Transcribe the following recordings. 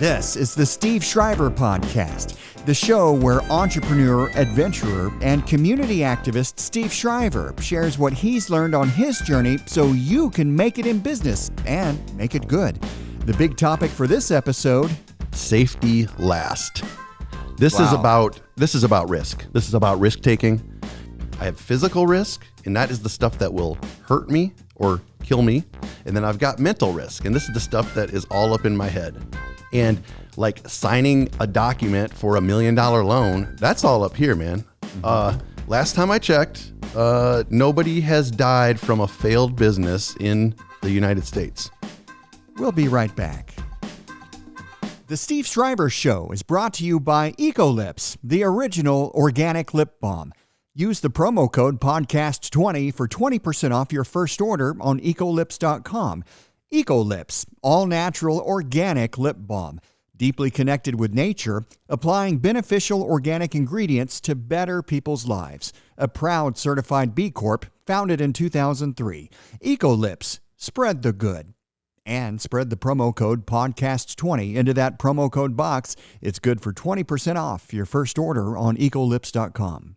This is the Steve Shriver Podcast, the show where entrepreneur, adventurer, and community activist Steve Shriver shares what he's learned on his journey so you can make it in business and make it good. The big topic for this episode: safety last. This is about risk. This is about risk taking. I have physical risk, and that is the stuff that will hurt me or kill me. And then I've got mental risk, and this is the stuff that is all up in my head. And like signing a document for $1 million loan, that's all up here, man. Last time I checked, nobody has died from a failed business in the United States. We'll be right back. The Steve Shriver Show is brought to you by Ecolips, the original organic lip balm. Use the promo code podcast20 for 20% off your first order on ecolips.com. Ecolips, all-natural organic lip balm, deeply connected with nature, applying beneficial organic ingredients to better people's lives. A proud certified B Corp, founded in 2003. Ecolips, spread the good. And spread the promo code podcast20 into that promo code box. It's good for 20% off your first order on ecolips.com.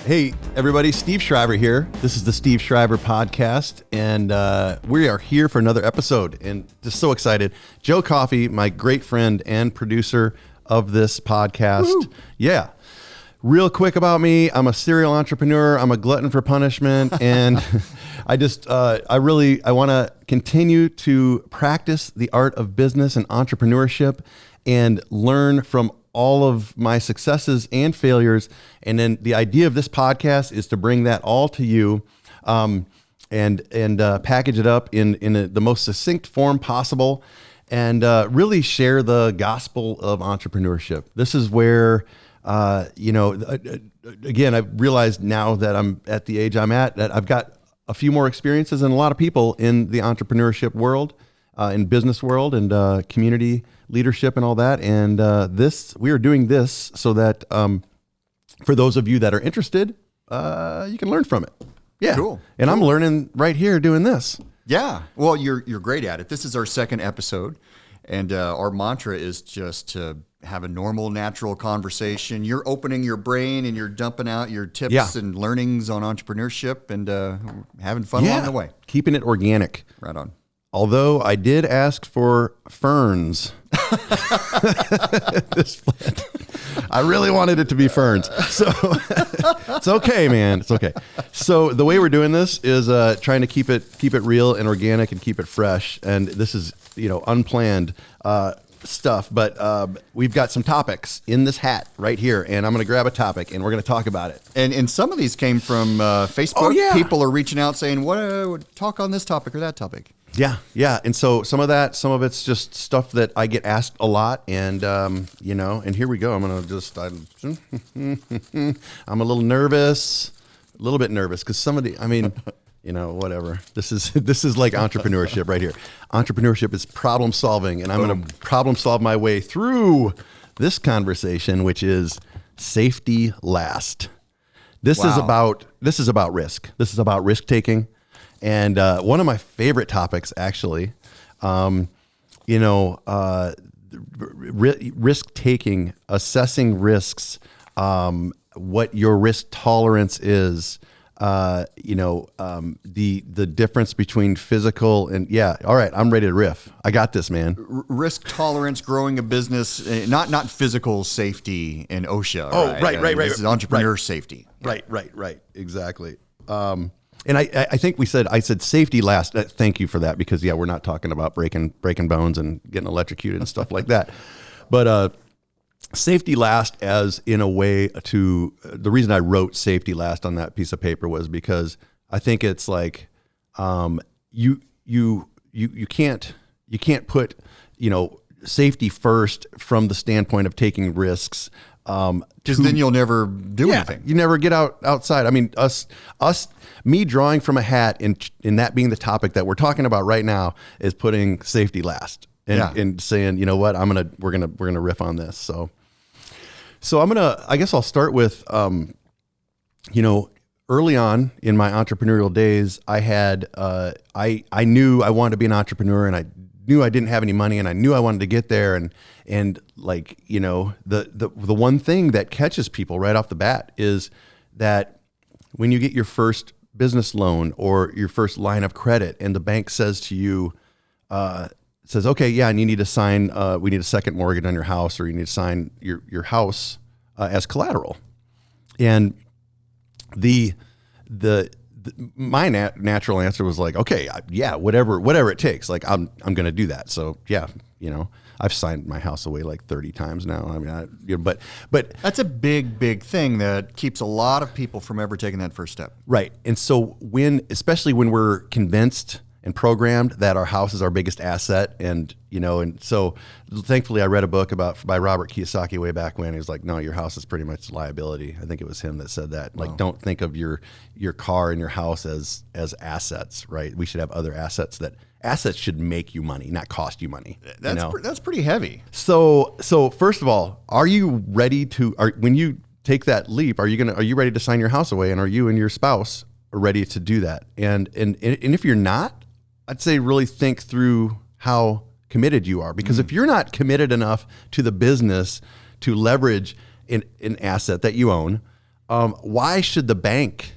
Hey, everybody, Steve Shriver here. This is the Steve Shriver Podcast, and we are here for another episode, and just so excited. Joe Coffey, my great friend and producer of this podcast. Woo. Yeah. Real quick about me, I'm a serial entrepreneur. I'm a glutton for punishment, and I want to continue to practice the art of business and entrepreneurship and learn from all of my successes and failures. And then the idea of this podcast is to bring that all to you and package it up in the most succinct form possible and really share the gospel of entrepreneurship. This is where, again, I've realized now that I'm at the age I'm at, that I've got a few more experiences than a lot of people in the entrepreneurship world, in business world, and community leadership and all that. And we are doing this so that for those of you that are interested, you can learn from it. Yeah. Cool. And cool. I'm learning right here doing this. Yeah. Well, you're great at it. This is our second episode, and our mantra is just to have a normal, natural conversation. You're opening your brain and you're dumping out your tips and learnings on entrepreneurship and having fun along the way. Keeping it organic. Right on. Although I did ask for ferns. This plant. I really wanted it to be ferns. So it's okay, man. It's okay. So the way we're doing this is trying to keep it real and organic and keep it fresh. And this is, unplanned stuff, but we've got some topics in this hat right here, and I'm going to grab a topic and we're going to talk about it. And some of these came from Facebook. Oh, yeah. People are reaching out saying, "What talk on this topic or that topic?" Yeah. And so some of it's just stuff that I get asked a lot, and and here we go. I'm going to I'm a little bit nervous because whatever. This is like entrepreneurship right here. Entrepreneurship is problem solving, and I'm going to problem solve my way through this conversation, which is safety last. This is about risk. This is about risk taking. And one of my favorite topics, actually, risk taking, assessing risks, what your risk tolerance is, the difference between physical and all right, I'm ready to riff. I got this, man. Risk tolerance, growing a business, not physical safety and OSHA. Oh, right. This is entrepreneur safety. Right. Exactly. And I think I said safety last. Thank you for that, because we're not talking about breaking bones and getting electrocuted and stuff like that. But safety last, as in a way to the reason I wrote safety last on that piece of paper was because I think it's like you can't put safety first from the standpoint of taking risks. Because then you'll never do anything. You never get outside. I mean, me drawing from a hat and that being the topic that we're talking about right now is putting safety last and saying, you know what, we're gonna riff on this. So I guess I'll start with, early on in my entrepreneurial days, I had I knew I wanted to be an entrepreneur, and I knew I didn't have any money, and I knew I wanted to get there, and like, you know, the one thing that catches people right off the bat is that when you get your first business loan or your first line of credit, and the bank says to you, says, okay, yeah, and you need to sign, we need a second mortgage on your house, or you need to sign your house as collateral. And my natural answer was like, okay, yeah, whatever it takes. Like, I'm going to do that. So yeah, you know, I've signed my house away like 30 times now. I mean, but that's a big thing that keeps a lot of people from ever taking that first step. Right. And so especially when we're convinced and programmed that our house is our biggest asset, and, you know, and so thankfully I read a book by Robert Kiyosaki way back when. He was like, no, your house is pretty much a liability. I think it was him that said that. Like, don't think of your car and your house as assets, right? We should have other assets should make you money, not cost you money. That's pretty heavy. So first of all, are you ready when you take that leap, are you ready to sign your house away, and are you and your spouse are ready to do that? And if you're not, I'd say really think through how committed you are, because if you're not committed enough to the business to leverage an asset that you own, why should the bank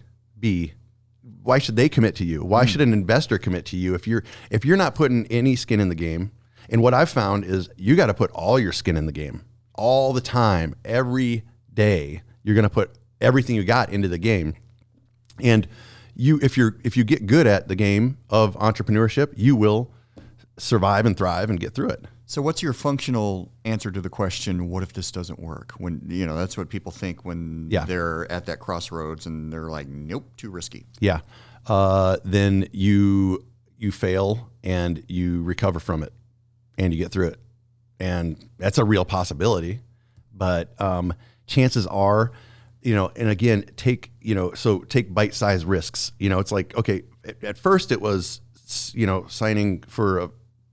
why should they commit to you? Why should an investor commit to you if you're not putting any skin in the game? And what I've found is you got to put all your skin in the game all the time, every day. You're going to put everything you got into the game. And if you get good at the game of entrepreneurship, you will survive and thrive and get through it. So what's your functional answer to the question, what if this doesn't work? When, you know, that's what people think when they're at that crossroads and they're like, nope, too risky. Yeah. Then you fail and you recover from it and you get through it. And that's a real possibility. But chances are, you know, and again, take bite-sized risks. You know, it's like, okay, at first it was, you know, signing for a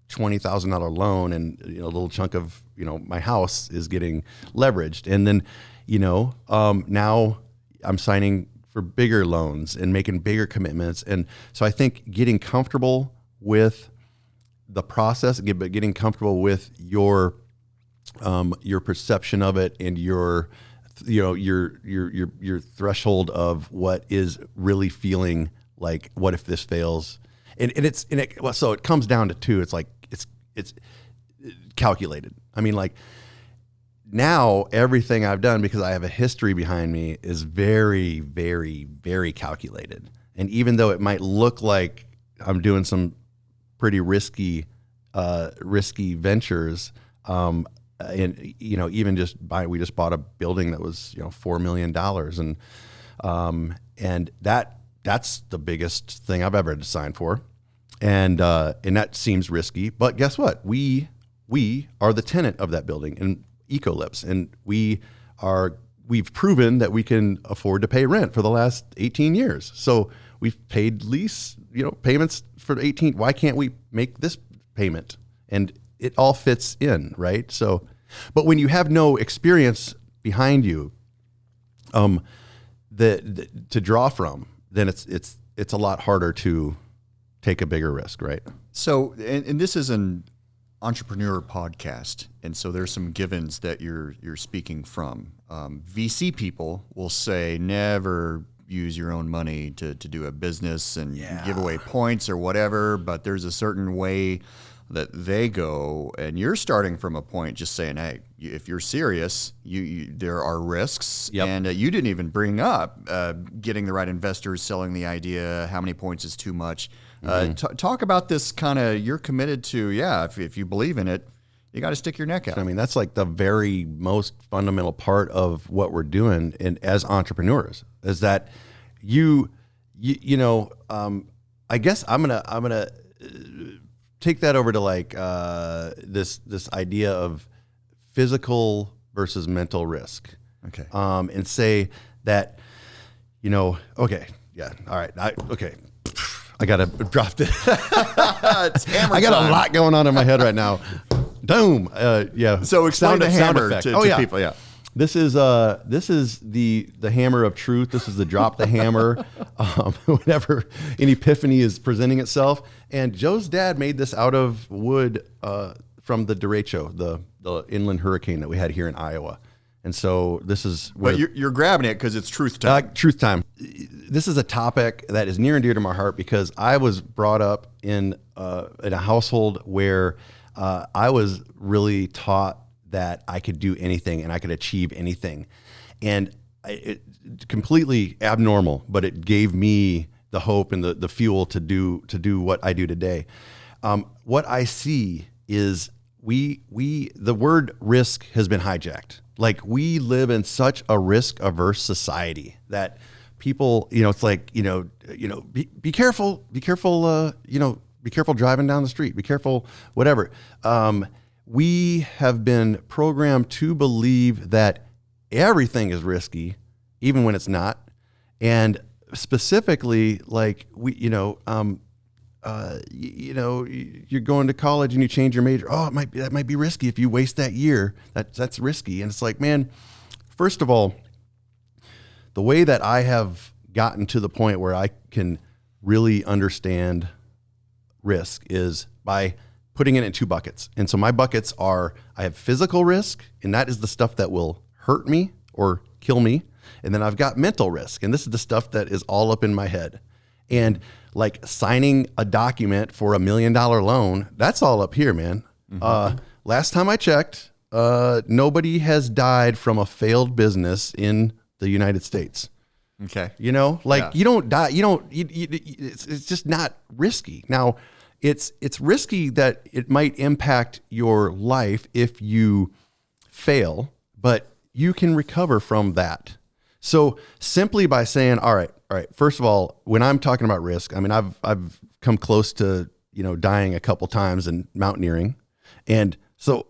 $20,000 loan, and, you know, a little chunk of, you know, my house is getting leveraged. And then, you know, now I'm signing for bigger loans and making bigger commitments. And so I think getting comfortable with the process, but getting comfortable with your perception of it, and your threshold of what is really feeling like, what if this fails? So it comes down to two. It's like, it's calculated. I mean, like, now everything I've done, because I have a history behind me, is very, very, very calculated. And even though it might look like I'm doing some pretty risky ventures, and, you know, even we just bought a building that was, you know, $4 million, and that's the biggest thing I've ever had to sign for, and that seems risky. But guess what? We are the tenant of that building in Ecolips, and we've proven that we can afford to pay rent for the last 18 years. So we've paid lease, you know, payments for 18. Why can't we make this payment? And it all fits in, right? So, but when you have no experience behind you, to draw from, then it's a lot harder to take a bigger risk, right? So, and this is an entrepreneur podcast, and so there's some givens that you're speaking from. VC people will say never use your own money to do a business and give away points or whatever, but there's a certain way that they go, and you're starting from a point just saying, hey, if you're serious, there are risks. Yep. And you didn't even bring up getting the right investors, selling the idea, how many points is too much. Talk about this kind of, you're committed to, if you believe in it, you got to stick your neck out. I mean, that's like the very most fundamental part of what we're doing as entrepreneurs, is that you know, I guess I'm gonna take that over to like this idea of physical versus mental risk. Okay. And say that, you know, okay, yeah, all right, I gotta drop this. It's hammer I got time. a lot going on in my head right now. Boom. Yeah. So explain the hammer to people. Yeah. This is the hammer of truth. This is the drop the hammer. Whenever an epiphany is presenting itself. And Joe's dad made this out of wood from the derecho, the inland hurricane that we had here in Iowa. And so this is But you're grabbing it because it's truth time. Truth time. This is a topic that is near and dear to my heart because I was brought up in a household where I was really taught that I could do anything and I could achieve anything. And it completely abnormal, but it gave me the hope and the fuel to do what I do today. What I see is the word risk has been hijacked. Like, we live in such a risk averse society that people, it's like, be careful, be careful driving down the street, be careful, whatever. We have been programmed to believe that everything is risky, even when it's not. And specifically, like you're going to college and you change your major. Oh, that might be risky if you waste that year. That's risky. And it's like, man, first of all, the way that I have gotten to the point where I can really understand risk is by putting it in two buckets. And so my buckets are, I have physical risk, and that is the stuff that will hurt me or kill me. And then I've got mental risk, and this is the stuff that is all up in my head. And like signing a document for $1 million loan, that's all up here, man. Mm-hmm. Last time I checked, nobody has died from a failed business in the United States. Okay. You don't die. It's just not risky. Now, it's risky that it might impact your life if you fail, but you can recover from that. So simply by saying, all right, first of all, when I'm talking about risk, I mean, I've come close to, dying a couple times in mountaineering. And so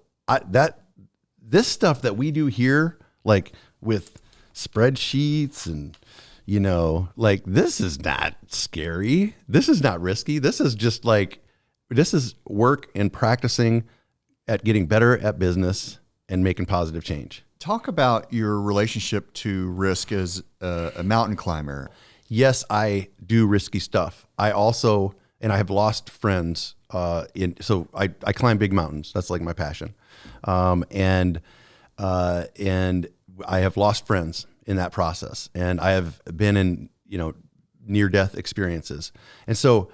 this stuff that we do here, like with spreadsheets and, like, this is not scary. This is not risky. This is just this is work and practicing at getting better at business and making positive change. Talk about your relationship to risk as a mountain climber. Yes, I do risky stuff. I also, and I have lost friends so I climb big mountains. That's like my passion. And I have lost friends in that process, and I have been in, near-death experiences. And so,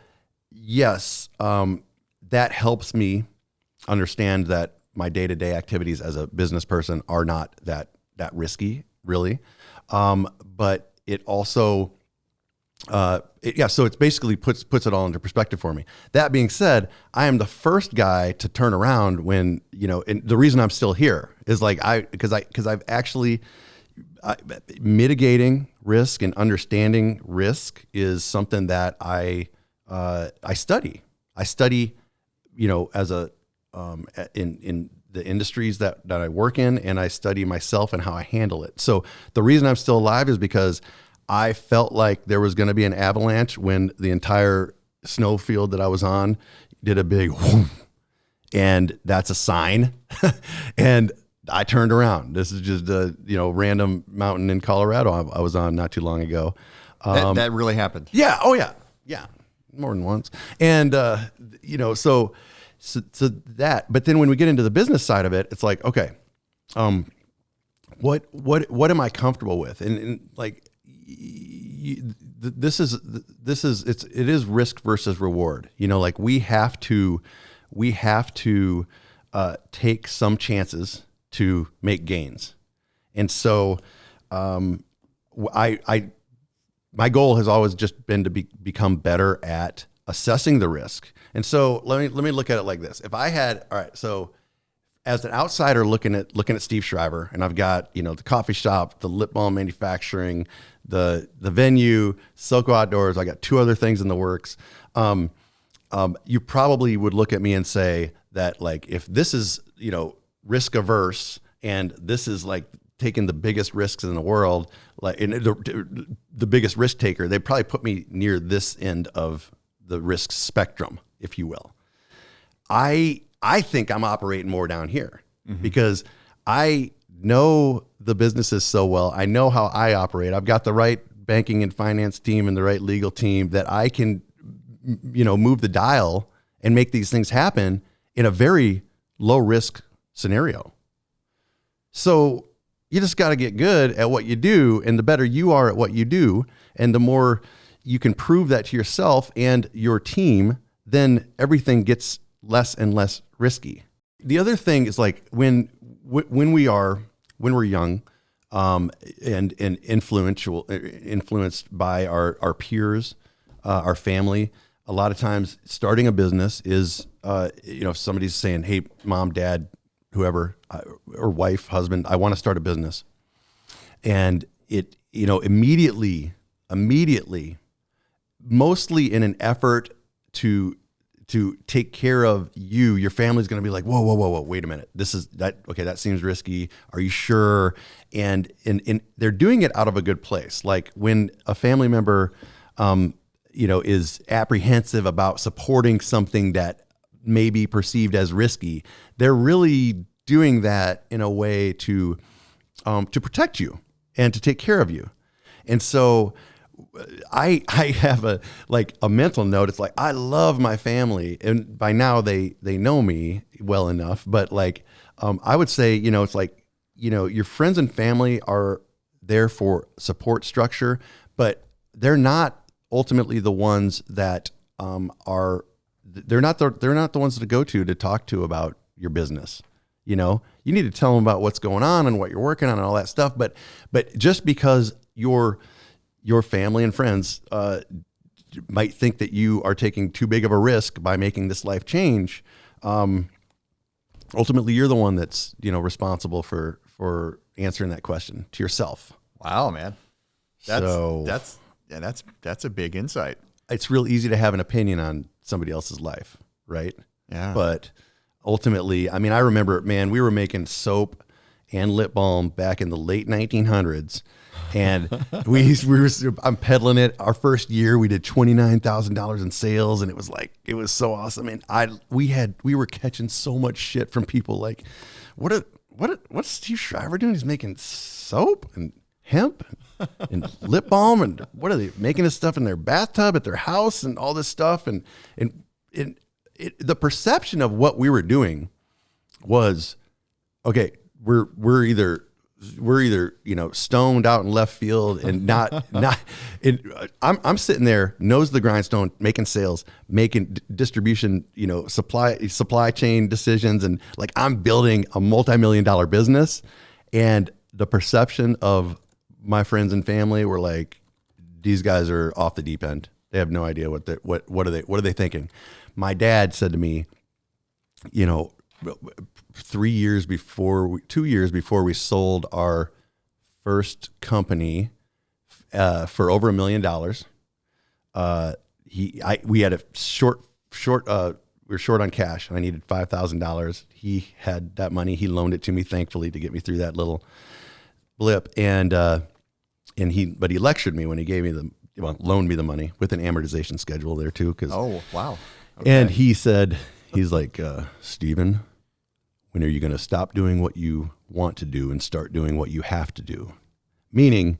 yes, that helps me understand that my day-to-day activities as a business person are not that risky, really. But it also, so it basically puts it all into perspective for me. That being said, I am the first guy to turn around when, and the reason I'm still here is because I've actually, mitigating risk and understanding risk is something that I study. I study, as a in the industries that I work in, and I study myself and how I handle it. So the reason I'm still alive is because I felt like there was going to be an avalanche when the entire snowfield that I was on did a big whoom, and that's a sign. And I turned around. This is just a random mountain in Colorado I was on not too long ago. That really happened. Yeah. Oh yeah. Yeah. More than once. And so that. But then when we get into the business side of it, it's like, okay, what am I comfortable with? And like, it is risk versus reward. Like we have to take some chances to make gains. And so, my goal has always just been to become better at assessing the risk. And so let me look at it like this. If I had, all right, so as an outsider looking at Steve Shriver, and I've got, the coffee shop, the lip balm manufacturing, the venue, Silco Outdoors, I got 2 other things in the works. You probably would look at me and say that, like, if this is, risk averse, and this is like taking the biggest risks in the world, like the biggest risk taker, they probably put me near this end of the risk spectrum, if you will. I think I'm operating more down here, mm-hmm. because I know the businesses so well. I know how I operate. I've got the right banking and finance team and the right legal team that I can, move the dial and make these things happen in a very low risk scenario. So you just got to get good at what you do. And the better you are at what you do, and the more you can prove that to yourself and your team, then everything gets less and less risky. The other thing is like when we're young, and influenced by our peers, our family. A lot of times starting a business is, if somebody's saying, hey, mom, dad, whoever, or wife, husband, I want to start a business. And it, immediately, mostly in an effort to take care of you, your family's going to be like, whoa, wait a minute. That seems risky. Are you sure? And they're doing it out of a good place. Like when a family member, is apprehensive about supporting something that may be perceived as risky, they're really doing that in a way to protect you and to take care of you. And so I have a mental note. It's like, I love my family, and by now they know me well enough, but I would say, it's like, your friends and family are there for support structure, but they're not ultimately the ones that they're not the ones to go to talk to about your business. You need to tell them about what's going on and what you're working on and all that stuff. But just because your family and friends might think that you are taking too big of a risk by making this life change, ultimately you're the one that's responsible for answering that question to yourself. Wow, man, that's a big insight. It's real easy to have an opinion on somebody else's life, right? Yeah. But ultimately, I mean, I remember, man, we were making soap and lip balm back in the late 1900s. And I'm peddling it. Our first year, we did $29,000 in sales, and it was so awesome. And we were catching so much shit from people like, what's Steve Shriver doing? He's making soap and hemp and lip balm, and what are they making this stuff in their bathtub at their house and all this stuff? And the perception of what we were doing was, okay, we're either stoned out in left field and I'm sitting there, nose to the grindstone, making sales, making distribution, supply chain decisions. And I'm building a multi-million-dollar business. And the perception of my friends and family were like, these guys are off the deep end. They have no idea what are they thinking? My dad said to me, 2 years before we sold our first company for over $1 million, we had a short. We were short on cash, and I needed $5,000. He had that money. He loaned it to me, thankfully, to get me through that little blip. And he lectured me when he loaned me the money with an amortization schedule there too. Oh, wow. Okay. And he's like, Stephen, when are you going to stop doing what you want to do and start doing what you have to do? Meaning,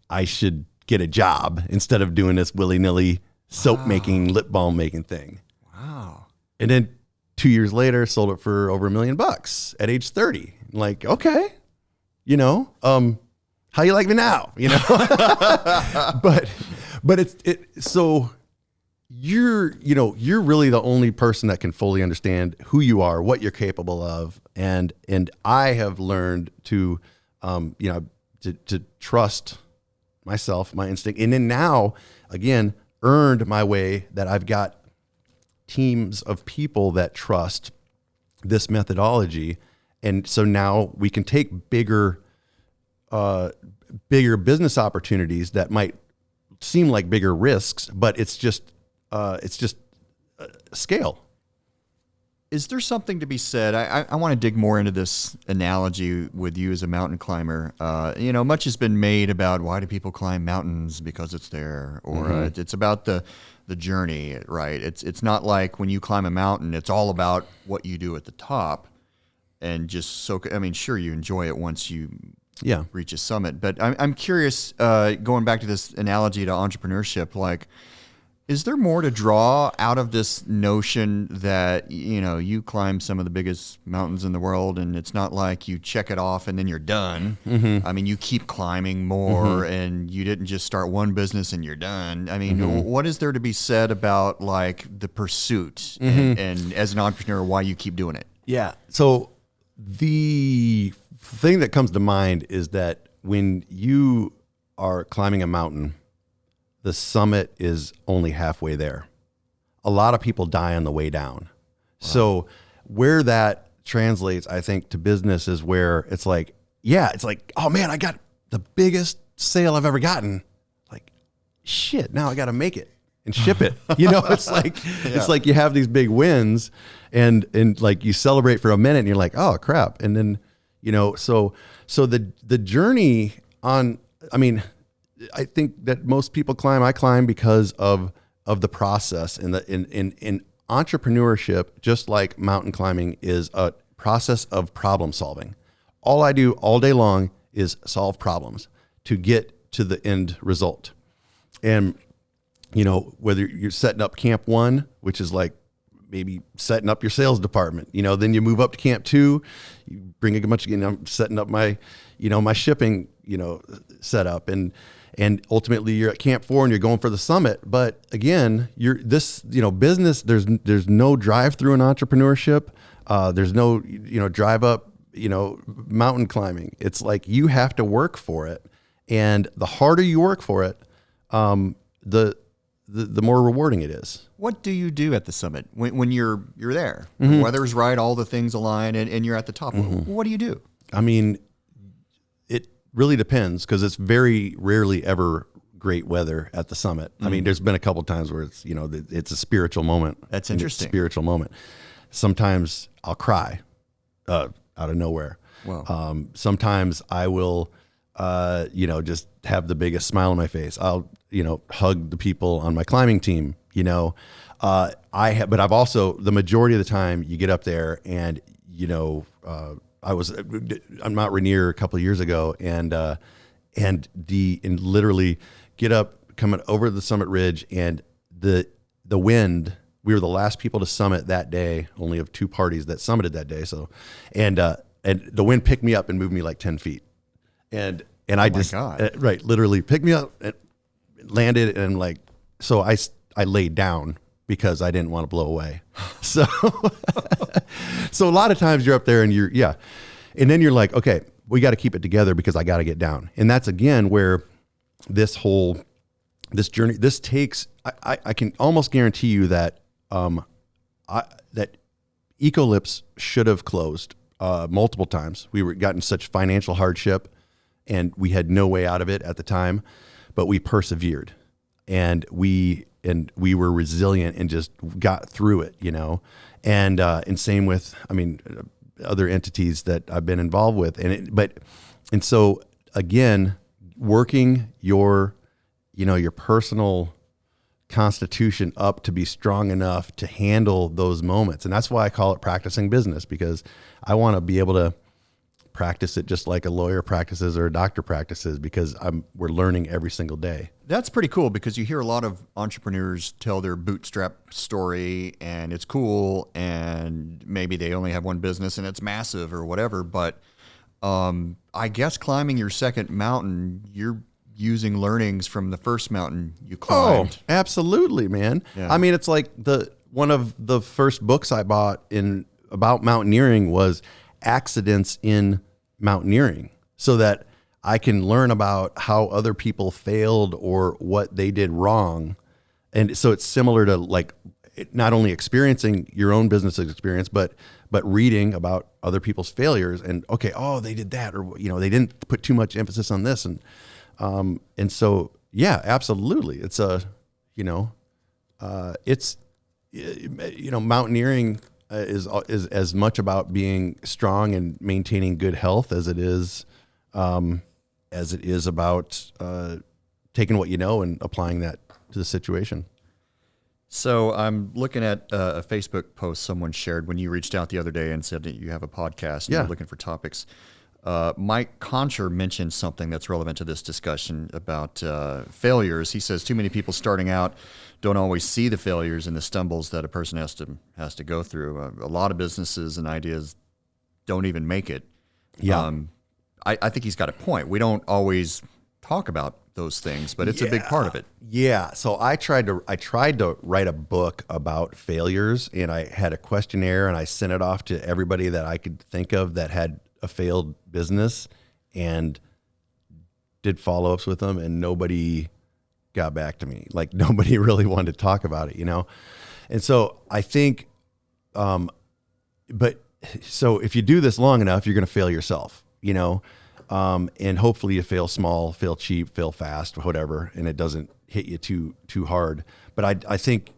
I should get a job instead of doing this willy-nilly soap making, lip balm making thing. Wow. And then 2 years later, sold it for over $1 million at age 30. Okay, how you like me now? But so you're really the only person that can fully understand who you are, what you're capable of. And I have learned to trust myself, my instinct. And then now, again, earned my way that I've got teams of people that trust this methodology. And so now we can take bigger business opportunities that might seem like bigger risks, but it's just scale. Is there something to be said? I want to dig more into this analogy with you as a mountain climber. Much has been made about why do people climb mountains, because it's there, or it's about the journey, right? It's not like when you climb a mountain, it's all about what you do at the top. and just soak. I mean, sure, you enjoy it once you Yeah. reach a summit, but I'm curious. Going back to this analogy to entrepreneurship, like, is there more to draw out of this notion that, you climb some of the biggest mountains in the world and it's not like you check it off and then you're done? Mm-hmm. I mean, you keep climbing more and you didn't just start one business and you're done. I mean, what is there to be said about like the pursuit and as an entrepreneur, why you keep doing it? Yeah. So the thing that comes to mind is that when you are climbing a mountain, the summit is only halfway there. A lot of people die on the way down. Wow. So where that translates, I think, to business is where it's like, oh man, I got the biggest sale I've ever gotten. Like, shit, now I got to make it and ship it. It's like, it's like you have these big wins and like you celebrate for a minute and you're like, oh crap. And then, so the journey on, I mean, I think that most people I climb because of the process and in entrepreneurship, just like mountain climbing is a process of problem solving. All I do all day long is solve problems to get to the end result. And, whether you're setting up camp 1, which is like maybe setting up your sales department, then you move up to camp 2, you bring a bunch of, I'm setting up my, my shipping, setup and ultimately you're at camp 4 and you're going for the summit. But again, business, there's no drive through in entrepreneurship. There's no, drive up, mountain climbing. It's like you have to work for it. And the harder you work for it, the more rewarding it is. What do you do at the summit when you're there? The weather's right, all the things align, and you're at the top. What do you do? I mean, it really depends because it's very rarely ever great weather at the summit. I mean, there's been a couple of times where it's, it's a spiritual moment. That's interesting. Spiritual moment. Sometimes I'll cry out of nowhere. Wow. Sometimes I will, just have the biggest smile on my face. I'll, hug the people on my climbing team, but I've also, the majority of the time you get up there and, I was on Mount Rainier a couple of years ago and literally get up coming over the summit ridge and the wind, we were the last people to summit that day, only of 2 parties that summited that day. So, and the wind picked me up and moved me like 10 feet. And I just, literally picked me up and landed and like, so I laid down because I didn't want to blow away. So, so a lot of times you're up there and and then you're like, okay, we got to keep it together because I got to get down. And that's again, where this journey, this takes, I can almost guarantee you that, that Ecolips should have closed, multiple times. We were gotten such financial hardship and we had no way out of it at the time, but we persevered and we were resilient and just got through it, and same with, other entities that I've been involved with. And so again, working your personal constitution up to be strong enough to handle those moments. And that's why I call it practicing business, because I want to be able to practice it just like a lawyer practices or a doctor practices, because we're learning every single day. That's pretty cool, because you hear a lot of entrepreneurs tell their bootstrap story and it's cool and maybe they only have one business and it's massive or whatever. But I guess climbing your second mountain, you're using learnings from the first mountain you climbed. Oh, absolutely, man. Yeah. I mean, it's like one of the first books I bought about mountaineering was Accidents in Mountaineering, so that I can learn about how other people failed or what they did wrong. And so it's similar to like not only experiencing your own business experience, but reading about other people's failures and okay, oh, they did that, or they didn't put too much emphasis on this. And so, yeah, absolutely. It's mountaineering is as much about being strong and maintaining good health as it is about taking what you know and applying that to the situation. So I'm looking at a Facebook post someone shared when you reached out the other day and said that you have a podcast and Yeah. you're looking for topics. Mike Concher mentioned something that's relevant to this discussion about failures. He says too many people starting out don't always see the failures and the stumbles that a person has to go through. A lot of businesses and ideas don't even make it. Yeah. I think he's got a point. We don't always talk about those things, but it's a big part of it. Yeah. So I tried to write a book about failures, and I had a questionnaire and I sent it off to everybody that I could think of that had a failed business, and did follow-ups with them, and nobody got back to me. Like, nobody really wanted to talk about it, And so I think, so if you do this long enough, you're going to fail yourself, and hopefully you fail small, fail cheap, fail fast, whatever, and it doesn't hit you too hard. But I think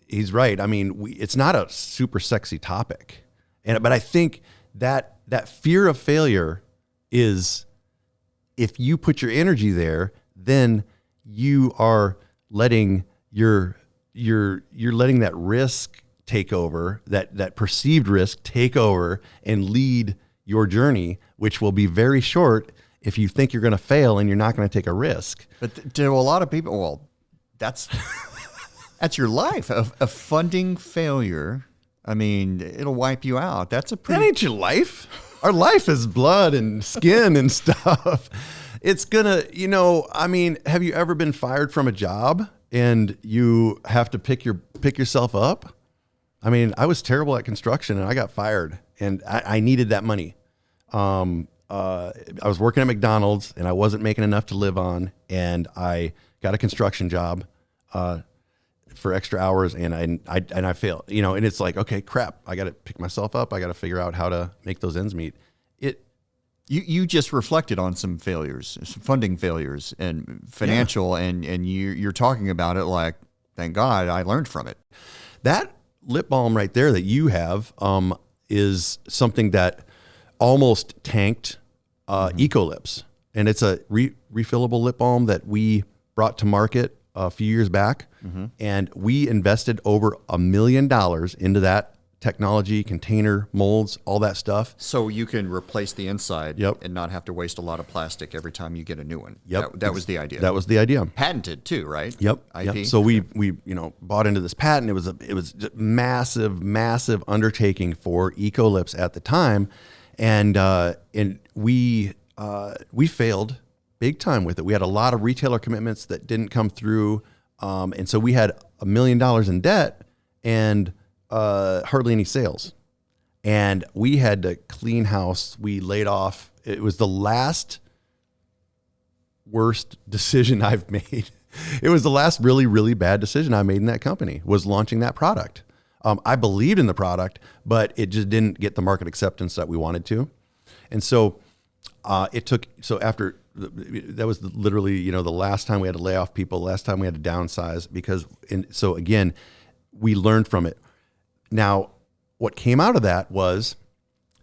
he's right. I mean, it's not a super sexy topic, but I think that fear of failure is, if you put your energy there, then you are letting you're letting that risk take over, that perceived risk take over and lead your journey, which will be very short if you think you're going to fail and you're not going to take a risk. But to a lot of people, well, that's your life. A funding failure, I mean, it'll wipe you out. That's a pretty... That ain't your life. Our life is blood and skin and stuff. It's gonna, I mean, have you ever been fired from a job and you have to pick yourself up? I mean, I was terrible at construction and I got fired, and I needed that money. I was working at McDonald's and I wasn't making enough to live on, and I got a construction job for extra hours, and I failed, and it's like, okay, crap, I got to pick myself up. I got to figure out how to make those ends meet. You just reflected on some failures, some funding failures and financial, and you're talking about it like, thank God I learned from it. That lip balm right there that you have is something that almost tanked Eco Lips, and it's a refillable lip balm that we brought to market a few years back, and we invested over $1 million into that technology, container, molds, all that stuff. So you can replace the inside Yep. and not have to waste a lot of plastic every time you get a new one. Yep. That was the idea. That was the idea. Patented too, right? Yep. IP. Yep. So we bought into this patent. It was a massive undertaking for Eco Lips at the time, and we failed big time with it. We had a lot of retailer commitments that didn't come through, and so we had $1 million in debt and hardly any sales. And we had to clean house. We laid off. It was the last worst decision I've made. It was the last really, really bad decision I made in that company, was launching that product. I believed in the product, but it just didn't get the market acceptance that we wanted to. And so after that was literally, the last time we had to lay off people, last time we had to downsize, so again, we learned from it. Now, what came out of that was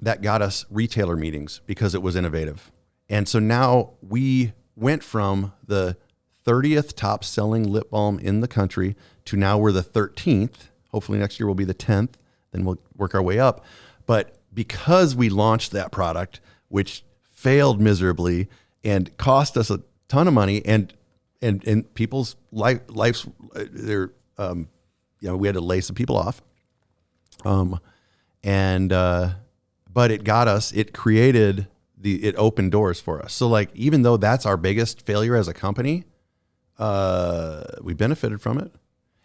that got us retailer meetings because it was innovative. And so now we went from the 30th top selling lip balm in the country to now we're the 13th. Hopefully next year we'll be the 10th. Then we'll work our way up. But because we launched that product, which failed miserably and cost us a ton of money, and people's lives, we had to lay some people off. But it got us, it opened doors for us. So like, even though that's our biggest failure as a company, we benefited from it.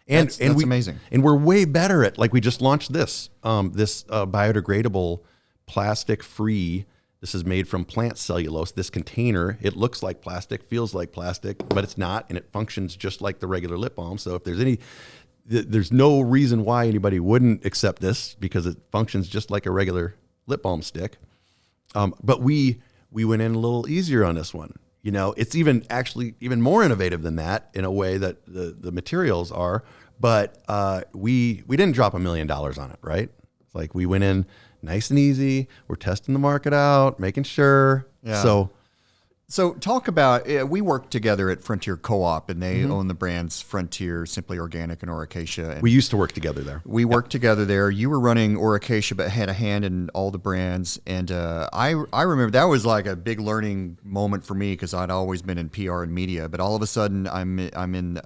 And That's we, amazing. And we're way better at, like, we just launched this biodegradable, plastic free. This is made from plant cellulose. This container, it looks like plastic, feels like plastic, but it's not. And it functions just like the regular lip balm. So if there's no reason why anybody wouldn't accept this, because it functions just like a regular lip balm stick. But we went in a little easier on this one. It's even more innovative than that in a way that the materials are. But we didn't drop $1 million on it, right? It's like we went in nice and easy. We're testing the market out, making sure. Yeah. So So talk about, we work together at Frontier Co-op, and they own the brands Frontier, Simply Organic, and Oracacia. And We used to work together there. we worked together there. You were running Oracacia, but had a hand in all the brands. And I remember that was like a big learning moment for me because I'd always been in PR and media. But all of a sudden, I'm in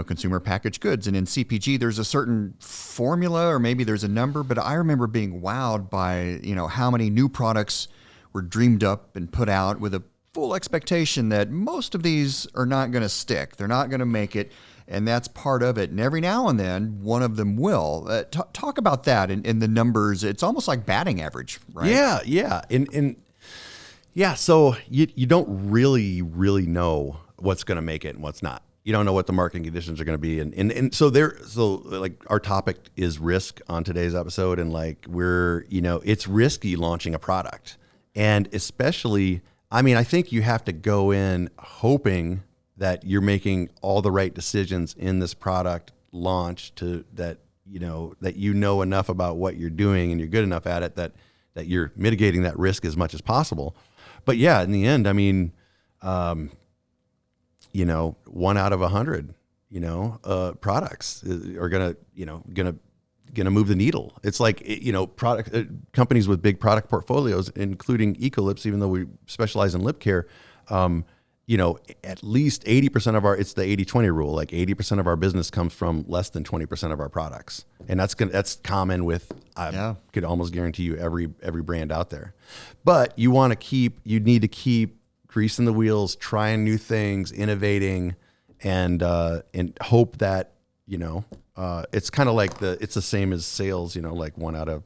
consumer packaged goods, and in CPG, there's a certain formula, or maybe there's a number. But I remember being wowed by how many new products were dreamed up and put out with a full expectation that most of these are not going to stick. They're not going to make it. And that's part of it. And every now and then, one of them will. Talk about that and the numbers. It's almost like batting average, right? Yeah. So you don't really know what's going to make it and what's not. You don't know what the marketing conditions are going to be. And so like our topic is risk on today's episode. And like it's risky launching a product. And especially, I think you have to go in hoping that you're making all the right decisions in this product launch that you know enough about what you're doing and you're good enough at it that you're mitigating that risk as much as possible. But yeah, in the end, 1 out of 100, products are gonna move the needle. It's like, product companies with big product portfolios, including Ecolips, even though we specialize in lip care, at least 80% of it's the 80-20 rule. Like 80% of our business comes from less than 20% of our products. And that's common with, could almost guarantee you every brand out there. But you need to keep greasing the wheels, trying new things, innovating, and hope that, it's kind of like it's the same as sales, like 1 out of,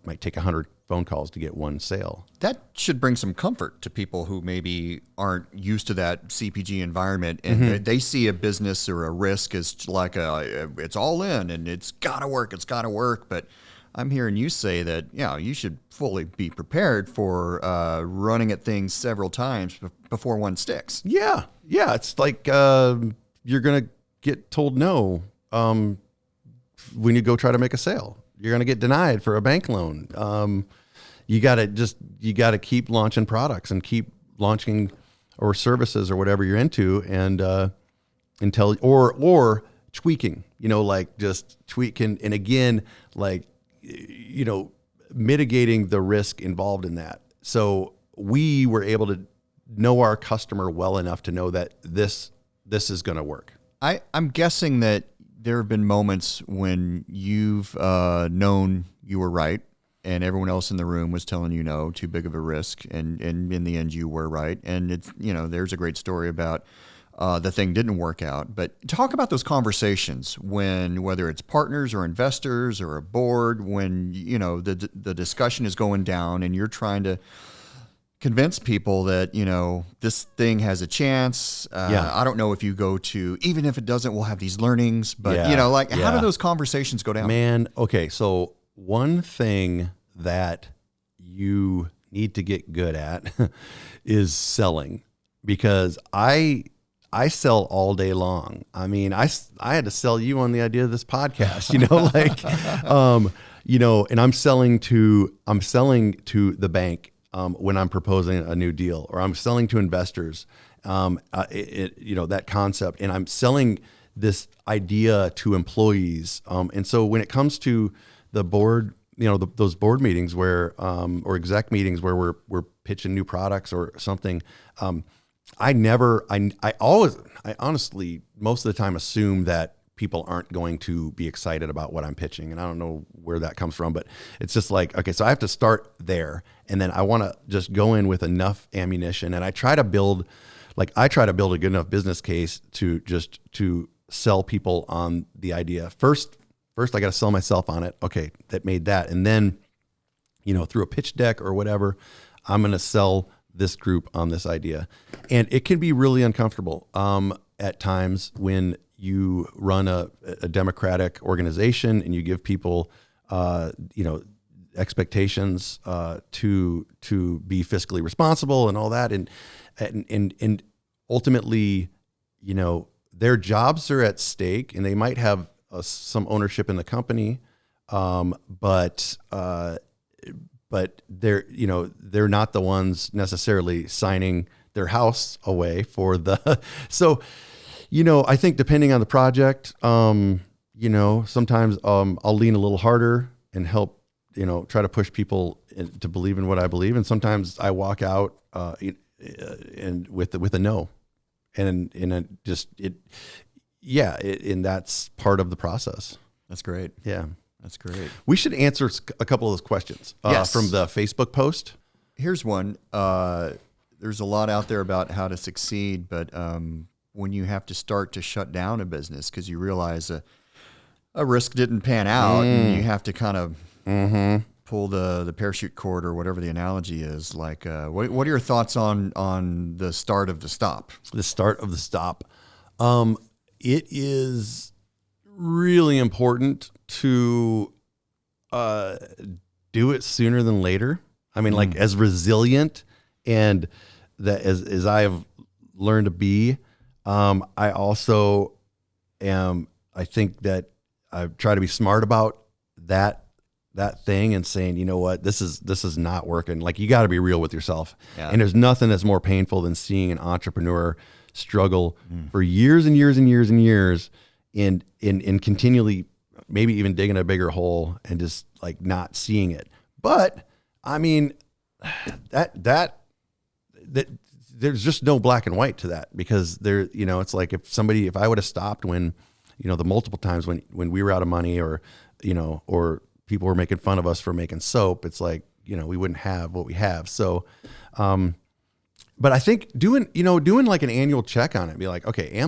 might take 100 phone calls to get one sale. That should bring some comfort to people who maybe aren't used to that CPG environment, and they see a business or a risk as like it's all in and it's gotta work. But I'm hearing you say that, you should fully be prepared for running at things several times before one sticks. Yeah. It's like you're going to get told no when you go try to make a sale. You're going to get denied for a bank loan. You got to keep launching products and keep launching or services or whatever you're into, and until or tweaking, like just tweaking, and again, like mitigating the risk involved in that. So we were able to know our customer well enough to know that this is going to work. I'm guessing that there have been moments when you've known you were right and everyone else in the room was telling you no, too big of a risk, and in the end you were right. And it's there's a great story about the thing didn't work out. But talk about those conversations when, whether it's partners or investors or a board, when the discussion is going down and you're trying to convince people that this thing has a chance. I don't know if you go to, even if it doesn't, we'll have these learnings. But how do those conversations go down? Man, okay. So one thing that you need to get good at is selling, because I sell all day long. I had to sell you on the idea of this podcast, and I'm selling to the bank when I'm proposing a new deal, or I'm selling to investors, that concept, and I'm selling this idea to employees. And so when it comes to the board, those board meetings where, or exec meetings where we're pitching new products or something, I honestly, most of the time assume that people aren't going to be excited about what I'm pitching. And I don't know where that comes from, but it's just like, okay, so I have to start there. And then I want to just go in with enough ammunition. And I try to build a good enough business case to sell people on the idea. First I got to sell myself on it. Okay, that made that. And then, through a pitch deck or whatever, I'm going to sell this group on this idea. And it can be really uncomfortable at times when you run a democratic organization and you give people, expectations to be fiscally responsible and all that, and ultimately, their jobs are at stake, and they might have some ownership in the company, but but they're not the ones necessarily signing their house away for the, so, I think depending on the project, sometimes I'll lean a little harder and help, try to push people to believe in what I believe. And sometimes I walk out and with a no, and that's part of the process. That's great. Yeah. That's great. We should answer a couple of those questions from the Facebook post. Here's one. There's a lot out there about how to succeed, but when you have to start to shut down a business because you realize a risk didn't pan out, and you have to kind of pull the parachute cord or whatever the analogy is. Like, what are your thoughts on the start of the stop? The start of the stop. It is really important to do it sooner than later. I mean, like as resilient and that as I have learned to be, I also am, I think that I try to be smart about that thing and saying, you know what, this is not working. Like, you got to be real with yourself. Yeah. And there's nothing that's more painful than seeing an entrepreneur struggle for years and years and years and years in continually maybe even digging a bigger hole and just like not seeing it. But I mean, that there's just no black and white to that, because there, it's like if I would have stopped when, the multiple times when we were out of money or people were making fun of us for making soap, it's like, we wouldn't have what we have. So, but I think doing like an annual check on it, be like, okay,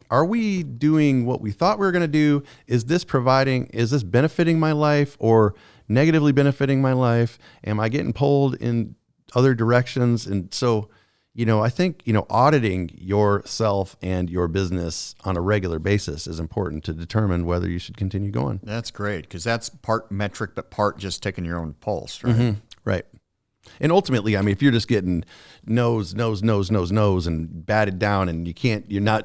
are we doing what we thought we were going to do? Is this benefiting my life or negatively benefiting my life? Am I getting pulled in other directions? And so, I think, auditing yourself and your business on a regular basis is important to determine whether you should continue going. That's great, because that's part metric, but part just taking your own pulse, right? Mm-hmm. Right. And ultimately, I mean, if you're just getting no's and batted down and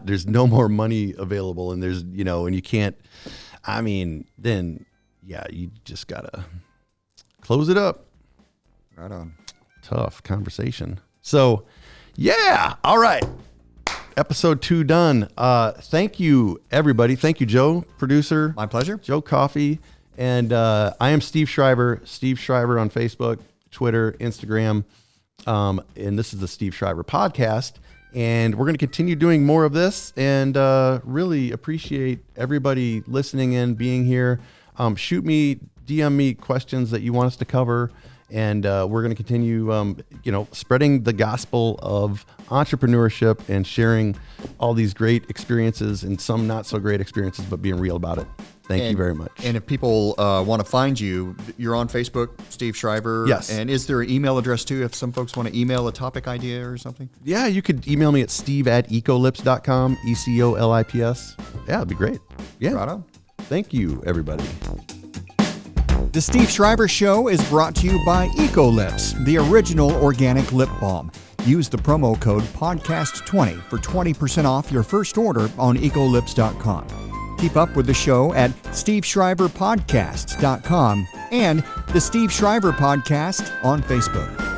there's no more money available and there's, and you can't, then yeah, you just gotta close it up. Right on. Tough conversation. So yeah. All right. Episode 2 done. Thank you, everybody. Thank you, Joe, producer. My pleasure. Joe Coffey. And I am Steve Shriver. Steve Shriver on Facebook, Twitter, Instagram. And this is the Steve Shriver Podcast. And we're going to continue doing more of this, and really appreciate everybody listening in, being here. Shoot me, DM me questions that you want us to cover. And we're going to continue, spreading the gospel of entrepreneurship and sharing all these great experiences and some not so great experiences, but being real about it. Thank you very much. And if people want to find you, you're on Facebook, Steve Shriver. Yes. And is there an email address too, if some folks want to email a topic idea or something? Yeah, you could email me at steve@ecolips.com, ECOLIPS. Yeah, it'd be great. Yeah. Right on. Thank you, everybody. The Steve Shriver Show is brought to you by Ecolips, the original organic lip balm. Use the promo code podcast20 for 20% off your first order on ecolips.com. Keep up with the show at steveshriverpodcast.com and the Steve Shriver Podcast on Facebook.